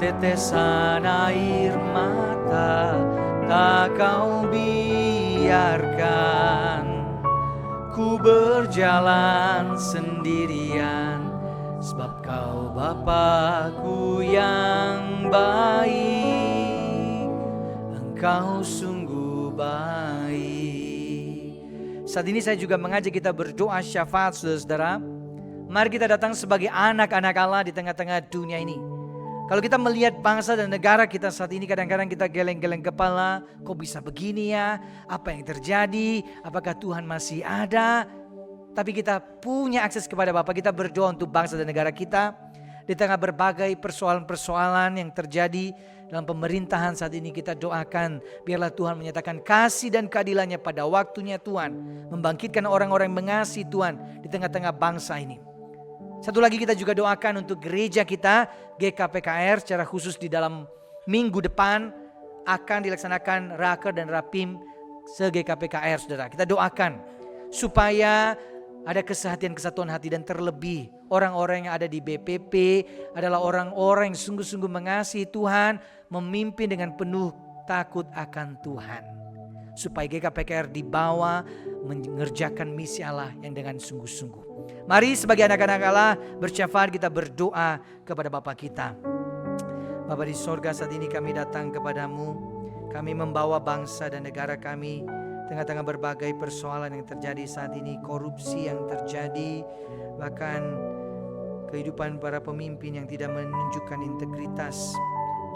tetesan air mata, tak Kau biarkan ku berjalan sendirian, sebab Kau Bapakku yang baik, Engkau sungguh baik. Saat ini saya juga mengajak kita berdoa syafaat, saudara-saudara. Mari kita datang sebagai anak-anak Allah di tengah-tengah dunia ini. Kalau kita melihat bangsa dan negara kita saat ini, kadang-kadang kita geleng-geleng kepala. Kok bisa begini ya? Apa yang terjadi? Apakah Tuhan masih ada? Tapi kita punya akses kepada Bapa. Kita berdoa untuk bangsa dan negara kita. Di tengah berbagai persoalan-persoalan yang terjadi dalam pemerintahan saat ini, kita doakan biarlah Tuhan menyatakan kasih dan keadilannya pada waktunya Tuhan. Membangkitkan orang-orang yang mengasihi Tuhan di tengah-tengah bangsa ini. Satu lagi kita juga doakan untuk gereja kita, GKPKR, secara khusus di dalam minggu depan akan dilaksanakan Raker dan Rapim se-GKPKR, saudara. Kita doakan supaya ada kesatuan hati, dan terlebih orang-orang yang ada di BPP adalah orang-orang yang sungguh-sungguh mengasihi Tuhan, memimpin dengan penuh takut akan Tuhan. Supaya GKPKR dibawa mengerjakan misi Allah yang dengan sungguh-sungguh. Mari sebagai anak-anak Allah bersyafaat, kita berdoa kepada Bapa kita. Bapa di sorga, saat ini kami datang kepadamu. Kami membawa bangsa dan negara kami tengah-tengah berbagai persoalan yang terjadi saat ini. Korupsi yang terjadi, bahkan kehidupan para pemimpin yang tidak menunjukkan integritas.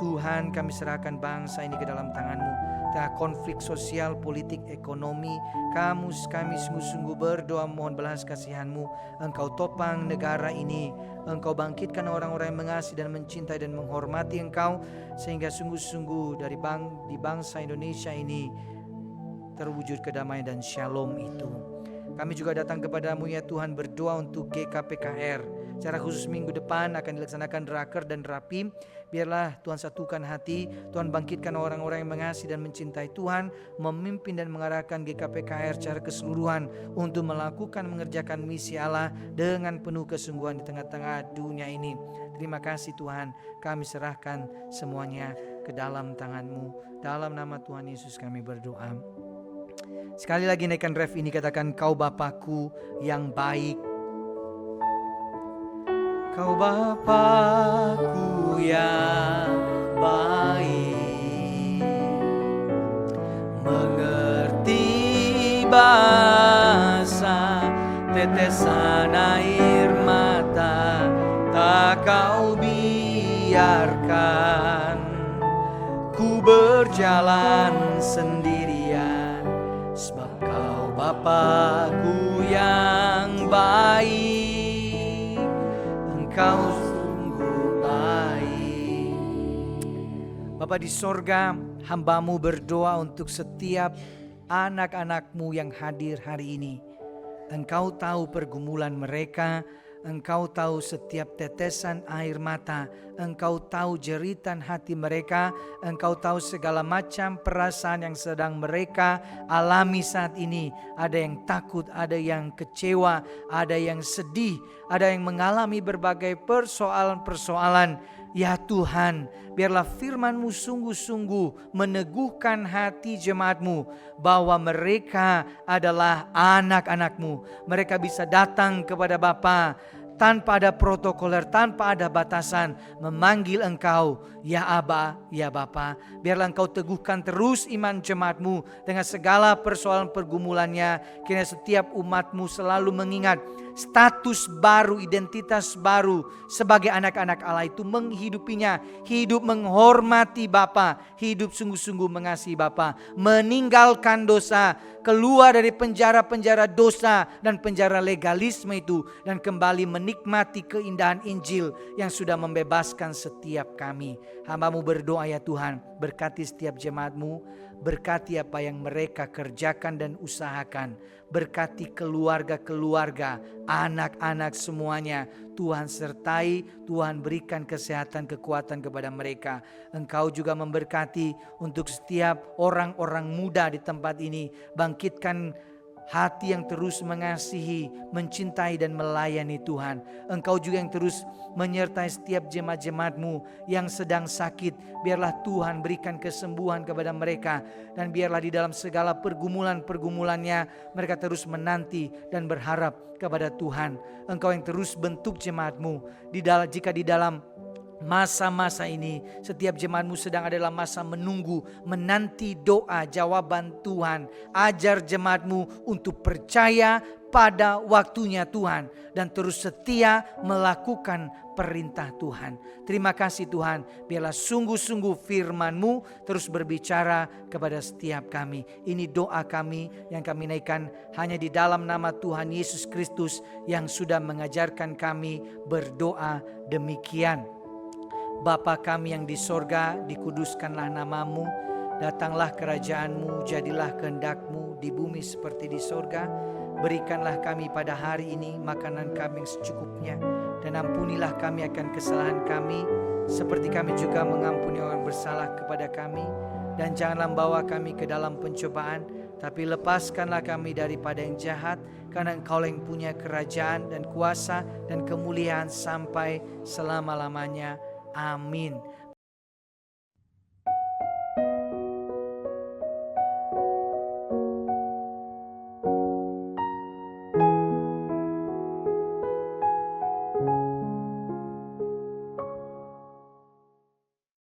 Tuhan, kami serahkan bangsa ini ke dalam tangan-Mu. Tengah konflik sosial, politik, ekonomi, kami sungguh-sungguh berdoa mohon belas kasihan-Mu. Engkau topang negara ini, Engkau bangkitkan orang-orang yang mengasihi dan mencintai dan menghormati Engkau, sehingga sungguh-sungguh di bangsa Indonesia ini terwujud kedamaian dan shalom itu. Kami juga datang kepadamu ya Tuhan, berdoa untuk GKPKR. Secara khusus minggu depan akan dilaksanakan Raker dan Rapim. Biarlah Tuhan satukan hati, Tuhan bangkitkan orang-orang yang mengasihi dan mencintai Tuhan, memimpin dan mengarahkan GKPKR secara keseluruhan untuk melakukan mengerjakan misi Allah dengan penuh kesungguhan di tengah-tengah dunia ini. Terima kasih Tuhan, kami serahkan semuanya ke dalam tangan-Mu. Dalam nama Tuhan Yesus kami berdoa. Sekali lagi naikkan ref ini, katakan, Kau Bapakku yang baik. Kau Bapakku yang baik, mengerti bahasa tetesan air mata, tak Kau biarkan ku berjalan sendirian, sebab Kau Bapakku yang baik, Engkau sungguh baik. Bapa di sorga, hamba-Mu berdoa untuk setiap anak-anak-Mu yang hadir hari ini. Engkau tahu pergumulan mereka, Engkau tahu setiap tetesan air mata, Engkau tahu jeritan hati mereka, Engkau tahu segala macam perasaan yang sedang mereka alami saat ini. Ada yang takut, ada yang kecewa, ada yang sedih, ada yang mengalami berbagai persoalan-persoalan. Ya Tuhan, biarlah firman-Mu sungguh-sungguh meneguhkan hati jemaat-Mu bahwa mereka adalah anak-anak-Mu. Mereka bisa datang kepada Bapa tanpa ada protokoler, tanpa ada batasan, memanggil Engkau, ya Aba, ya Bapa. Biarlah Engkau teguhkan terus iman jemaat-Mu dengan segala persoalan pergumulannya. Kiranya setiap umat-Mu selalu mengingat status baru, identitas baru sebagai anak-anak Allah itu menghidupinya, hidup menghormati Bapa, hidup sungguh-sungguh mengasihi Bapa, meninggalkan dosa, keluar dari penjara-penjara dosa dan penjara legalisme itu, dan kembali menikmati keindahan Injil yang sudah membebaskan setiap kami. Hamba-Mu berdoa ya Tuhan, berkati setiap jemaat-Mu, berkati apa yang mereka kerjakan dan usahakan. Berkati keluarga-keluarga, anak-anak semuanya. Tuhan sertai, Tuhan berikan kesehatan, kekuatan kepada mereka. Engkau juga memberkati untuk setiap orang-orang muda di tempat ini. Bangkitkan hati yang terus mengasihi, mencintai dan melayani Tuhan. Engkau juga yang terus menyertai setiap jemaat-jemaat-Mu yang sedang sakit. Biarlah Tuhan berikan kesembuhan kepada mereka. Dan biarlah di dalam segala pergumulan-pergumulannya mereka terus menanti dan berharap kepada Tuhan. Engkau yang terus bentuk jemaat-Mu. Jika di dalam masa-masa ini setiap jemaat-Mu sedang adalah masa menunggu, menanti doa jawaban Tuhan. Ajar jemaat-Mu untuk percaya pada waktunya Tuhan dan terus setia melakukan perintah Tuhan. Terima kasih Tuhan, biarlah sungguh-sungguh firman-Mu terus berbicara kepada setiap kami. Ini doa kami yang kami naikkan hanya di dalam nama Tuhan Yesus Kristus yang sudah mengajarkan kami berdoa demikian. Bapa kami yang di sorga, dikuduskanlah nama-Mu, datanglah kerajaan-Mu, jadilah kehendak-Mu di bumi seperti di sorga. Berikanlah kami pada hari ini makanan kami yang secukupnya, dan ampunilah kami akan kesalahan kami, seperti kami juga mengampuni orang bersalah kepada kami. Dan janganlah membawa kami ke dalam pencobaan, tapi lepaskanlah kami daripada yang jahat, karena Engkau yang punya kerajaan dan kuasa dan kemuliaan sampai selama-lamanya. Amin.